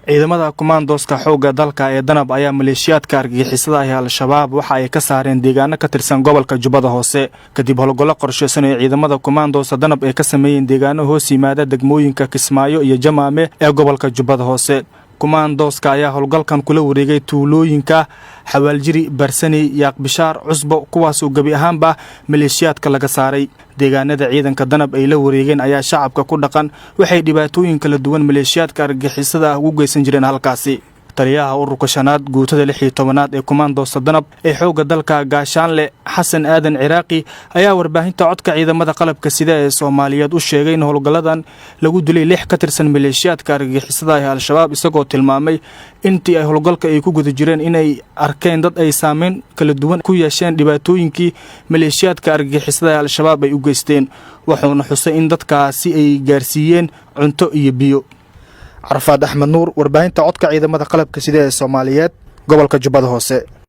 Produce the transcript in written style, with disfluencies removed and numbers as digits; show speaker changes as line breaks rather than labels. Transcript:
ciidamada kumaandooska xoogga dalka ee danab ayaa maleeshiyaadka argagixisada ah al-shabaab waxa ay ka saareen deegaano ka tirsan gobolka Jubbada Hoose kadib howlgallo qorsheysan ee ciidamada kumaandooska danab ay ka sameeyeen deegaano hoos yimaada degmooyinka Kismaayo iyo Jamaame ee gobolka Jubbada Hoose. kumaandooska ayaa howlgalkan kula wareegay tuulooyinka Xawaaljiri, Barsani, Yaaq Bishaar, Cusbo kuwaas oo gabi ahaanba maleeshiyaadka laga saaray. deegaanada ciidanka danab ay la wareegeen ayaa shacabka ku dhaqan waxay dhibaatooyin kala duwan maleeshiyaadka argagixisada ugu geysan jireen halkaasi. taliyaha ururka shanaad guutada 16aad ee kumaandoosta danab ee xoogga dalka Gaashaanle Xasan Aadan Ciraaqi ayaa warbaahinta codka ciidamada qalabka sida ee Soomaaliyeed u sheegay in howlgaladan lagu dilay 6 ka tirsan maleeshiyaadka argagixisada ee al-shabaab isagoo tilmaamay intii ay howlgalka ay ku guda jireen inay arkeen dad ay saameyn kala duwan ku yeesheen dhibaatooyinkii maleeshiyaadka argagixisada ee al-shabaab ay u geysteen. wuxuuna xusay in dadkaasi ay gaarsiiyeen cunto iyo biyo. عرفات أحمد نور ورباهين تعطك عيدا مدى قلب كسيدة الصوماليات قبل كجباد هوسي.